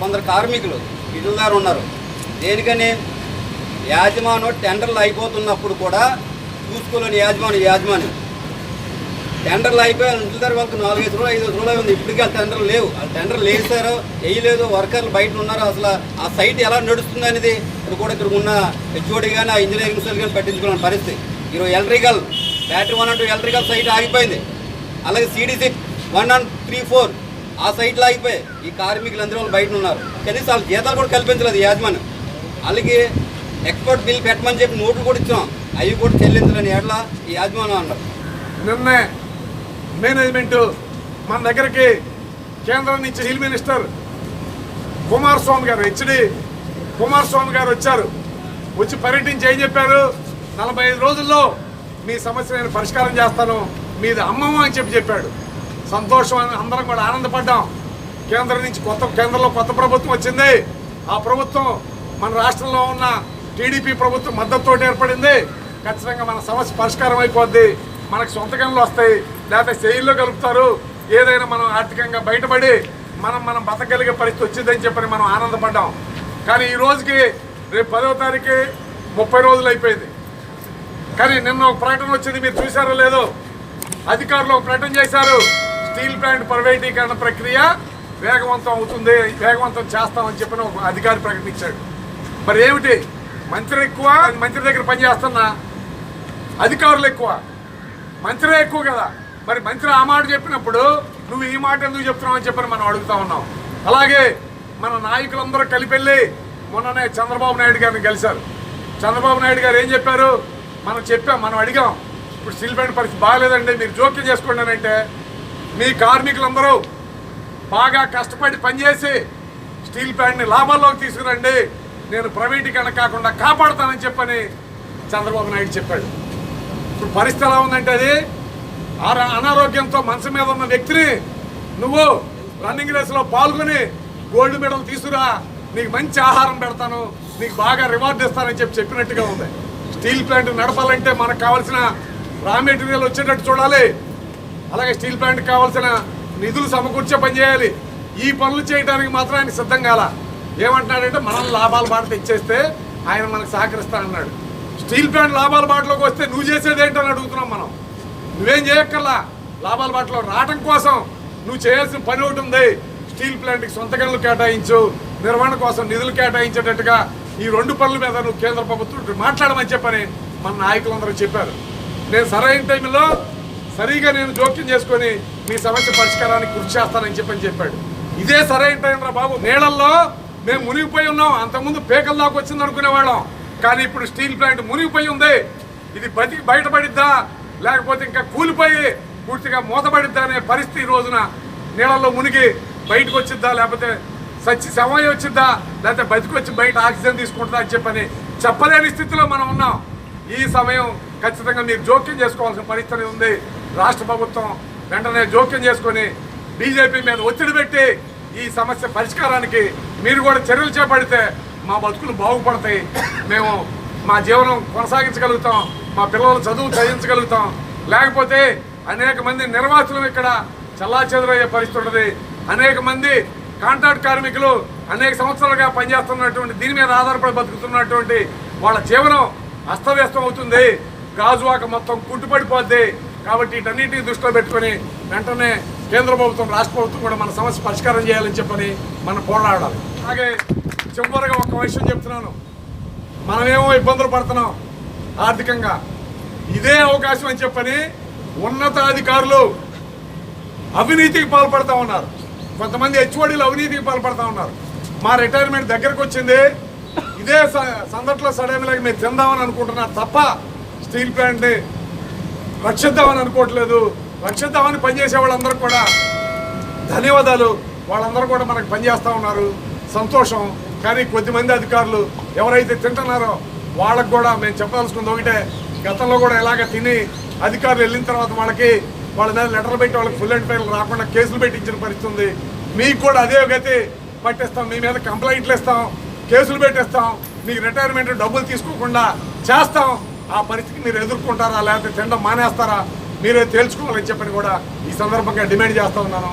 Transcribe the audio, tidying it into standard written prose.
కొందరు కార్మికులు విధులదారు ఉన్నారు. దేనికని యాజమాన్యం టెండర్లు అయిపోతున్నప్పుడు కూడా చూసుకోలేని యాజమాన్యం టెండర్లు అయిపోయి విధులదారు వాళ్ళకి 4-5 రోజులు 5 రోజులు ఉంది. ఇప్పటికీ ఆ టెండర్లు లేవు. ఆ టెండర్లు వేసారో వేయలేదు, వర్కర్లు బయట ఉన్నారు. అసలు ఆ సైట్ ఎలా నడుస్తుంది అనేది ఇక్కడ ఉన్న హెచ్ఓడి కానీ ఆ ఇంజనీరింగ్ సెల్ కానీ పట్టించుకోలేని పరిస్థితి. ఈరోజు electrical battery 1 and 2 electrical site ఆగిపోయింది. అలాగే CDC 1 and 3, 4 ఆ సైట్లో ఆగిపోయి ఈ కార్మికులు అందరూ వాళ్ళు బయట ఉన్నారు. కనీసం వాళ్ళ జీతాలు కూడా కల్పించలేదు యాజమాన్యం. వాళ్ళకి ఎక్స్పోర్ట్ బిల్ పెట్టమని చెప్పి నోట్లు కూడా ఇచ్చాం, అవి కూడా చెల్లించలేని ఏట్లా ఈ యాజమాన్యం అన్నారు. నిన్నే మేనేజ్మెంట్ మన దగ్గరికి కేంద్రం నుంచి స్టీల్ మినిస్టర్ కుమారస్వామి గారు హెచ్డి కుమారస్వామి గారు వచ్చారు. వచ్చి పర్యటించి ఏం చెప్పారు, 45 రోజుల్లో మీ సమస్య నేను పరిష్కారం చేస్తాను, మీది అమ్మమ్మ అని చెప్పాడు. సంతోషం అని అందరం కూడా ఆనందపడ్డాం. కేంద్రం నుంచి కేంద్రంలో కొత్త ప్రభుత్వం వచ్చింది. ఆ ప్రభుత్వం మన రాష్ట్రంలో ఉన్న టీడీపీ ప్రభుత్వం మద్దతుతో ఏర్పడింది. ఖచ్చితంగా మన సమస్య పరిష్కారం అయిపోద్ది. మనకు సొంత గనులు వస్తాయి, లేకపోతే శైలిలో కలుపుతారు. ఏదైనా మనం ఆర్థికంగా బయటపడి మనం బతకగలిగే పరిస్థితి వచ్చిందని చెప్పని మనం ఆనందపడ్డాం. కానీ ఈ రోజుకి రేపు 10వ తారీఖు 30 రోజులు అయిపోయింది. కానీ నిన్న ఒక ప్రకటన వచ్చింది, మీరు చూసారో లేదో. అధికారులు ఒక ప్రకటన చేశారు, స్టీల్ ప్లాంట్ ప్రైవేటీకరణ ప్రక్రియ వేగవంతం అవుతుంది, వేగవంతం చేస్తామని చెప్పిన ఒక అధికారి ప్రకటించాడు. మరి ఏమిటి, మంత్రి ఎక్కువ, మంత్రి దగ్గర పనిచేస్తున్న అధికారులు ఎక్కువ, మంత్రే ఎక్కువ కదా. మరి మంత్రి ఆ మాట చెప్పినప్పుడు నువ్వు ఈ మాట ఎందుకు చెప్తున్నావు అని చెప్పని మనం అడుగుతా ఉన్నాం. అలాగే మన నాయకులందరూ కలిపెళ్ళి మొన్ననే చంద్రబాబు నాయుడు గారిని కలిశారు. చంద్రబాబు నాయుడు గారు ఏం చెప్పారు, మనం అడిగాం, ఇప్పుడు స్టీల్ ప్లాంట్ పరిస్థితి బాగాలేదండి, మీరు జోక్యం చేసుకోండి అని అంటే, మీ కార్మికులందరూ బాగా కష్టపడి పనిచేసి స్టీల్ ప్లాంట్ని లాభాల్లోకి తీసుకురండి, నేను ప్రైవేటీకరణ కాకుండా కాపాడుతానని చెప్పని చంద్రబాబు నాయుడు చెప్పాడు. ఇప్పుడు పరిస్థితి ఎలా ఉందంటే, అది అనారోగ్యంతో మనసు మీద ఉన్న వ్యక్తిని నువ్వు రన్నింగ్ రేస్లో పాల్గొని గోల్డ్ మెడల్ తీసుకురా, నీకు మంచి ఆహారం పెడతాను, నీకు బాగా రివార్డ్ ఇస్తానని చెప్పినట్టుగా ఉంది. స్టీల్ ప్లాంట్ నడపాలంటే మనకు కావాల్సిన రా మెటీరియల్ వచ్చేటట్టు చూడాలి. అలాగే స్టీల్ ప్లాంట్కి కావాల్సిన నిధులు సమకూర్చే పని చేయాలి. ఈ పనులు చేయడానికి మాత్రం ఆయన సిద్ధం కాల. ఏమంటున్నాడంటే, మనం లాభాల బాట తెచ్చేస్తే ఆయన మనకు సహకరిస్తానన్నాడు. స్టీల్ ప్లాంట్ లాభాల బాటలోకి వస్తే నువ్వు చేసేది ఏంటని అడుగుతున్నాం మనం. నువ్వేం చేయక్కర్లా, లాభాల బాటలో రావడం కోసం నువ్వు చేయాల్సిన పని ఒకటి ఉంది. స్టీల్ ప్లాంట్కి సొంత గనులు కేటాయించు, నిర్వహణ కోసం నిధులు కేటాయించేటట్టుగా ఈ 2 పనుల మీద నువ్వు కేంద్ర ప్రభుత్వం మాట్లాడమని చెప్పని మన నాయకులందరూ చెప్పారు. నేను సరైన టైంలో సరిగా నేను జోక్యం చేసుకొని మీ సమస్య పరిష్కారానికి కృషి చేస్తానని చెప్పాడు. ఇదే సరైన టైం రా బాబు. నీళ్ళల్లో మేము మునిగిపోయి ఉన్నాం, అంతకుముందు పేకల దాకా వచ్చింది అనుకునేవాళ్ళం. కానీ ఇప్పుడు స్టీల్ ప్లాంట్ మునిగిపోయి ఉంది. ఇది బయటపడిద్దా లేకపోతే ఇంకా కూలిపోయి పూర్తిగా మూతపడిద్దా అనే పరిస్థితి ఈ రోజున నీళ్ళల్లో మునిగి బయటకు వచ్చిద్దా, లేకపోతే సమయం వచ్చిద్దా, లేకపోతే బతికొచ్చి బయట ఆక్సిజన్ తీసుకుంటుందా అని చెప్పని చెప్పలేని స్థితిలో మనం ఉన్నాం. ఈ సమయం ఖచ్చితంగా మీరు జోక్యం చేసుకోవాల్సిన పరిస్థితి ఉంది. రాష్ట్ర ప్రభుత్వం వెంటనే జోక్యం చేసుకొని బీజేపీ మీద ఒత్తిడి పెట్టి ఈ సమస్య పరిష్కారానికి మీరు కూడా చర్యలు చేపడితే మా బతుకులు బాగుపడతాయి, మేము మా జీవనం కొనసాగించగలుగుతాం, మా పిల్లల చదువు చదివించగలుగుతాం. లేకపోతే అనేక మంది నిర్వాసితులు ఇక్కడ చల్లాచెదురయ్యే పరిస్థితి ఉంటుంది. అనేక మంది కాంట్రాక్ట్ కార్మికులు అనేక సంవత్సరాలుగా పనిచేస్తున్నటువంటి దీని మీద ఆధారపడి బతుకుతున్నటువంటి వాళ్ళ జీవనం అస్తవ్యస్తం అవుతుంది. గాజువాక మొత్తం కుంటుపడిపోద్ది. కాబట్టి వీటన్నిటిని దృష్టిలో పెట్టుకొని వెంటనే కేంద్ర ప్రభుత్వం, రాష్ట్ర ప్రభుత్వం కూడా మన సమస్య పరిష్కారం చేయాలని చెప్పని మనం పోరాడాలి. అలాగే చివరిగా ఒక విషయం చెప్తున్నాను, మనమేమో ఇబ్బందులు పడుతున్నాం ఆర్థికంగా, ఇదే అవకాశం అని చెప్పని ఉన్నతాధికారులు అవినీతికి పాల్పడతా ఉన్నారు. కొంతమంది హెచ్ఓడీలు అవినీతికి పాల్పడతా ఉన్నారు. మా రిటైర్మెంట్ దగ్గరకు వచ్చింది, ఇదే సందట్లో సడన్గా మీరు తిందామని అనుకుంటున్నారు తప్ప స్టీల్ ప్లాంట్ని రక్షిద్దామని అనుకోవట్లేదు. రక్షిద్దామని పనిచేసే వాళ్ళందరూ కూడా ధన్యవాదాలు. వాళ్ళందరూ కూడా మనకు పనిచేస్తూ ఉన్నారు, సంతోషం. కానీ కొద్దిమంది అధికారులు ఎవరైతే తింటున్నారో వాళ్ళకు కూడా మేము చెప్పాల్సుకుంది ఒకటే, గతంలో కూడా ఇలాగ తిని అధికారులు వెళ్ళిన తర్వాత వాళ్ళ మీద లెటర్లు పెట్టి వాళ్ళకి ఫుల్ అండ్ ఫైనల్ రాకుండా కేసులు పెట్టించిన పరిస్థితి ఉంది. మీకు కూడా అదే గతి పట్టిస్తాం, మీ మీద కంప్లైంట్లు ఇస్తాం, కేసులు పెట్టేస్తాం, మీకు రిటైర్మెంట్ డబ్బులు తీసుకోకుండా చేస్తాం. ఆ పరిస్థితికి మీరు ఎదుర్కొంటారా లేకపోతే తినడం మానేస్తారా మీరే తేల్చుకోవాలని చెప్పని కూడా ఈ సందర్భంగా డిమాండ్ చేస్తూ ఉన్నాను.